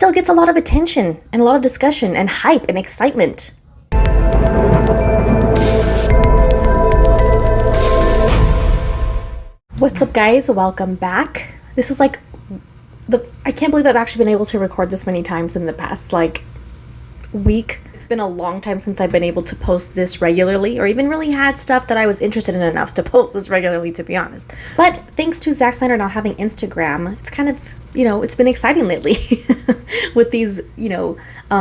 still gets a lot of attention and a lot of discussion and hype and excitement. What's up, guys? Welcome back. This is like I can't believe I've actually been able to record this many times in the past week. It's been a long time since I've been able to post this regularly, or even really had stuff that I was interested in enough to post this regularly, to be honest. But thanks to Zack Snyder now having Instagram, it's kind of, it's been exciting lately with these,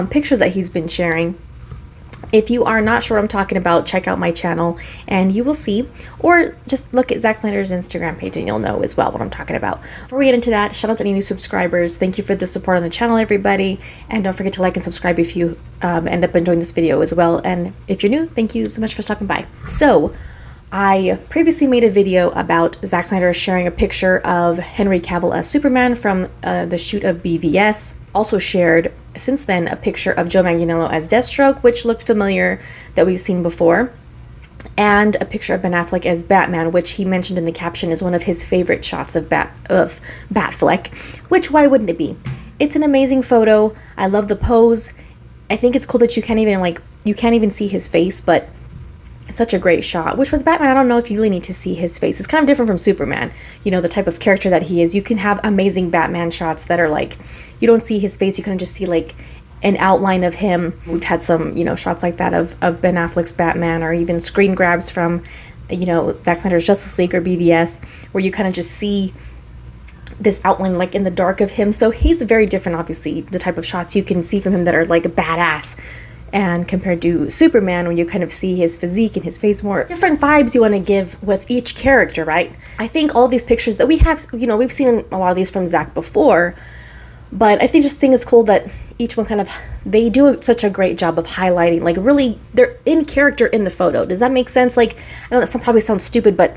pictures that he's been sharing. If you are not sure what I'm talking about, check out my channel and you will see, or just look at Zack Snyder's Instagram page and you'll know as well what I'm talking about. Before we get into that, shout out to any new subscribers. Thank you for the support on the channel, everybody. And don't forget to like and subscribe if you end up enjoying this video as well. And if you're new, thank you so much for stopping by. So I previously made a video about Zack Snyder sharing a picture of Henry Cavill as Superman from the shoot of BVS. Also shared since then a picture of Joe Manganiello as Deathstroke, which looked familiar, that we've seen before, and a picture of Ben Affleck as Batman, which he mentioned in the caption is one of his favorite shots of Batfleck, which why wouldn't it be? It's an amazing photo. I love the pose. I think it's cool that you can't even see his face, but it's such a great shot, which with Batman, I don't know if you really need to see his face. It's kind of different from Superman, the type of character that he is. You can have amazing Batman shots that are like, you don't see his face, you kind of just see like an outline of him. We've had some, shots like that of Ben Affleck's Batman, or even screen grabs from, Zack Snyder's Justice League or BVS, where you kind of just see this outline like in the dark of him. So he's very different, obviously, the type of shots you can see from him that are like badass. And compared to Superman, when you kind of see his physique and his face more, different vibes you want to give with each character, right? I think all these pictures that we have, we've seen a lot of these from Zack before, but I think it's cool that each one they do such a great job of highlighting, like really, they're in character in the photo. Does that make sense? Like, I know that probably sounds stupid, but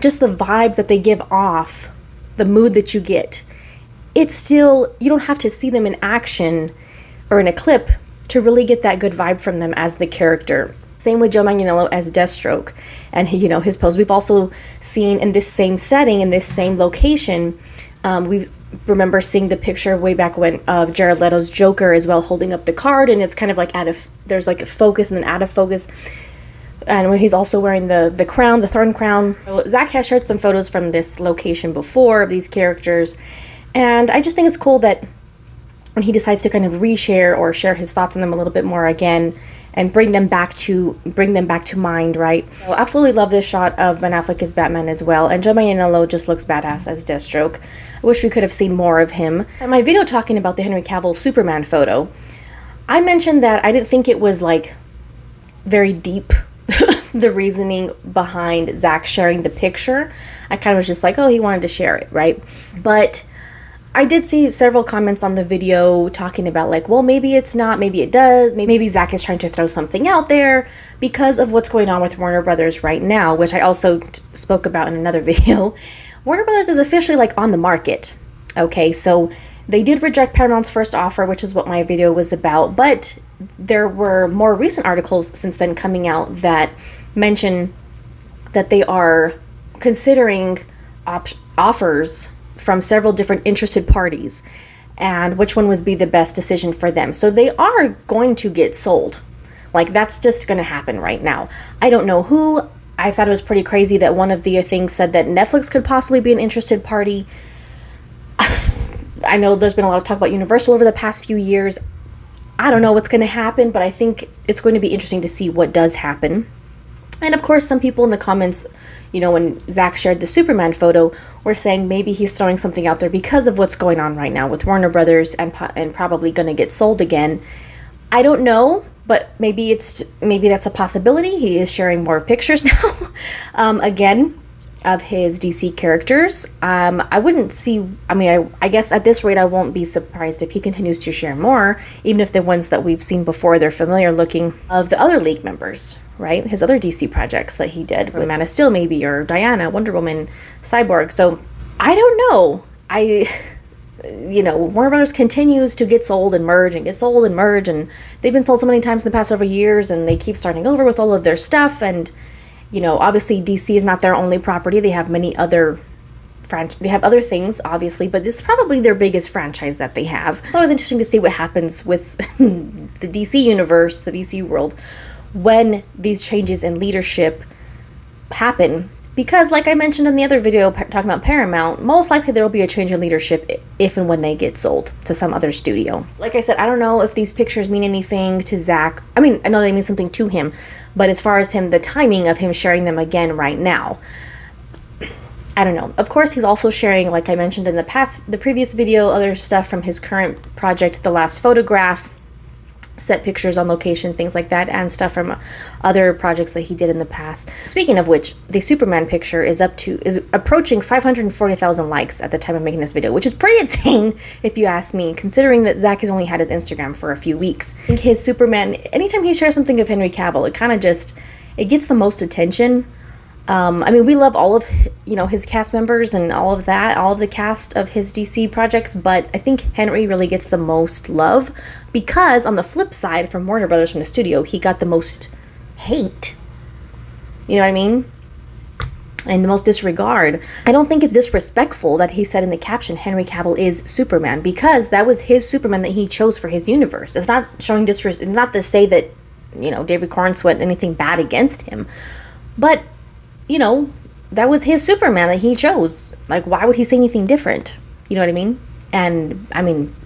just the vibe that they give off, the mood that you get, it's still, you don't have to see them in action or in a clip to really get that good vibe from them as the character. Same with Joe Manganiello as Deathstroke and his pose. We've also seen in this same setting, in this same location, we remember seeing the picture way back when of Jared Leto's Joker as well, holding up the card, and it's kind of like there's like a focus and then out of focus. And when he's also wearing the crown, the thorn crown. So Zack has shared some photos from this location before of these characters, and I just think it's cool that when he decides to kind of reshare or share his thoughts on them a little bit more again and bring them back to mind, right? So absolutely love this shot of Ben Affleck as Batman as well, and Joe Manganiello just looks badass as Deathstroke. I wish we could have seen more of him. In my video talking about the Henry Cavill Superman photo, I mentioned that I didn't think it was like very deep, the reasoning behind Zack sharing the picture. I kind of was just like, oh, he wanted to share it, right? But I did see several comments on the video talking about like, well, maybe it's not, maybe it does, maybe Zack is trying to throw something out there because of what's going on with Warner Brothers right now, which I also spoke about in another video. Warner Brothers is officially like on the market. Okay, so they did reject Paramount's first offer, which is what my video was about, but there were more recent articles since then coming out that mention that they are considering offers from several different interested parties, and which one would be the best decision for them. So they are going to get sold. Like, that's just going to happen right now. I don't know who. I thought it was pretty crazy that one of the things said that Netflix could possibly be an interested party. I know there's been a lot of talk about Universal over the past few years. I don't know what's going to happen, but I think it's going to be interesting to see what does happen. And of course, some people in the comments, when Zack shared the Superman photo, were saying maybe he's throwing something out there because of what's going on right now with Warner Brothers and probably going to get sold again. I don't know, but maybe that's a possibility. He is sharing more pictures now, again, of his DC characters. I guess at this rate, I won't be surprised if he continues to share more, even if the ones that we've seen before, they're familiar looking, of the other League members, right? His other DC projects that he did, with Man of Steel maybe, or Diana, Wonder Woman, Cyborg. So I don't know. Warner Brothers continues to get sold and merge and get sold and merge, and they've been sold so many times in the past several years, and they keep starting over with all of their stuff. And obviously DC is not their only property. They have many other they have other things, obviously, but this is probably their biggest franchise that they have. It's always interesting to see what happens with the DC universe, the DC world, when these changes in leadership happen. Because like I mentioned in the other video talking about Paramount, most likely there will be a change in leadership if and when they get sold to some other studio. Like I said, I don't know if these pictures mean anything to Zack. I mean, I know they mean something to him, but as far as the timing of him sharing them again right now, I don't know. Of course, he's also sharing, like I mentioned in the previous video, other stuff from his current project, The Last Photograph, set pictures on location, things like that, and stuff from other projects that he did in the past. Speaking of which, the Superman picture is approaching 540,000 likes at the time of making this video, which is pretty insane if you ask me, considering that Zack has only had his Instagram for a few weeks. I think his Superman, anytime he shares something of Henry Cavill, it kind of it gets the most attention. I mean, we love all of, his cast members and all of the cast of his DC projects, but I think Henry really gets the most love because on the flip side, from Warner Brothers, from the studio, he got the most hate. You know what I mean? And the most disregard. I don't think it's disrespectful that he said in the caption, Henry Cavill is Superman, because that was his Superman that he chose for his universe. It's not showing disrespect, it's not to say that, David Cornsweet anything bad against him, but that was his Superman that he chose. Like, why would he say anything different? You know what I mean? And, I mean,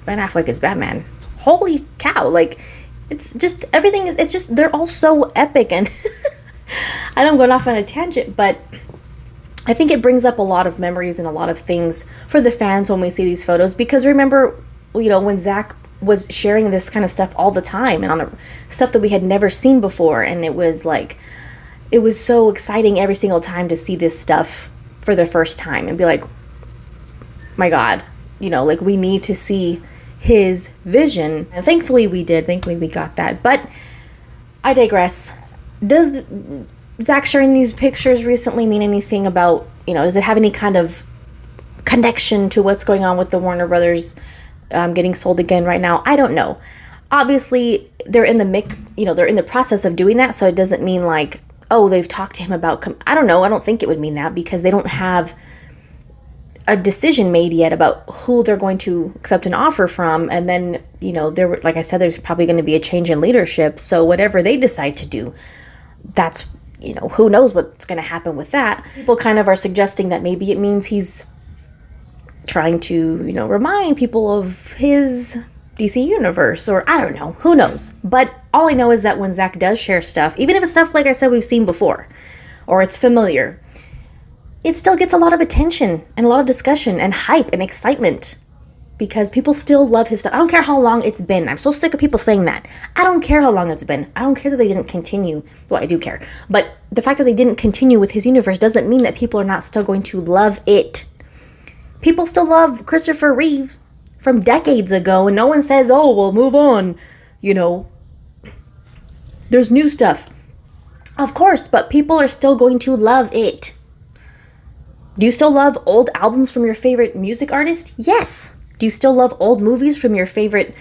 Ben Affleck is Batman. Holy cow. Like, it's just, everything, it's just, they're all so epic. And I know I'm going off on a tangent, but I think it brings up a lot of memories and a lot of things for the fans when we see these photos. Because remember, when Zack was sharing this kind of stuff all the time and on the stuff that we had never seen before, and it was like, it was so exciting every single time to see this stuff for the first time and be like, my God, like we need to see his vision. And thankfully we did. Thankfully we got that. But I digress. Does Zack sharing these pictures recently mean anything about, does it have any kind of connection to what's going on with the Warner Brothers getting sold again right now? I don't know. Obviously they're in they're in the process of doing that. So it doesn't mean like, oh, they've talked to him about, I don't know. I don't think it would mean that because they don't have a decision made yet about who they're going to accept an offer from. And then, like I said, there's probably going to be a change in leadership. So whatever they decide to do, that's, who knows what's going to happen with that. People kind of are suggesting that maybe it means he's trying to, remind people of his DC universe, or I don't know, who knows. But all I know is that when Zack does share stuff, even if it's stuff like I said we've seen before or it's familiar, it still gets a lot of attention and a lot of discussion and hype and excitement because people still love his stuff. I don't care how long it's been. I'm so sick of people saying that. I don't care how long it's been. I don't care that they didn't continue. Well, I do care, but the fact that they didn't continue with his universe doesn't mean that people are not still going to love it. People still love Christopher Reeve from decades ago, and no one says, oh, well, move on, There's new stuff. Of course, but people are still going to love it. Do you still love old albums from your favorite music artist? Yes. Do you still love old movies from your favorite,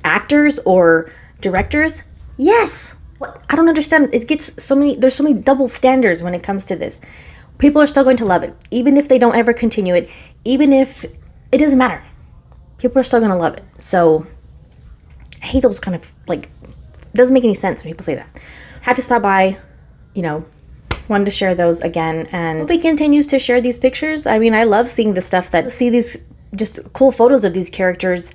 actors or directors? Yes. What? I don't understand. There's so many double standards when it comes to this. People are still going to love it, even if they don't ever continue it, even if it doesn't matter. People are still going to love it. So I hate those kind of it doesn't make any sense when people say that. Had to stop by, wanted to share those again. And hope he continues to share these pictures. I mean, I love seeing the stuff see these just cool photos of these characters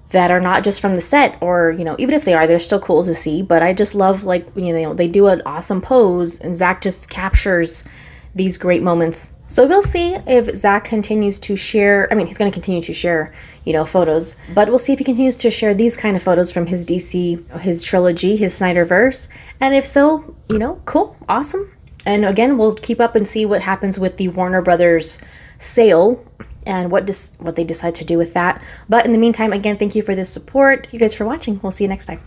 that are not just from the set or, even if they are, they're still cool to see. But I just love they do an awesome pose and Zack just captures these great moments. So we'll see if Zack continues to share. I mean, he's going to continue to share, photos, but we'll see if he continues to share these kind of photos from his DC, his trilogy, his Snyderverse. And if so, cool, awesome. And again, we'll keep up and see what happens with the Warner Brothers sale and what they decide to do with that. But in the meantime, again, thank you for this support. Thank you guys for watching. We'll see you next time.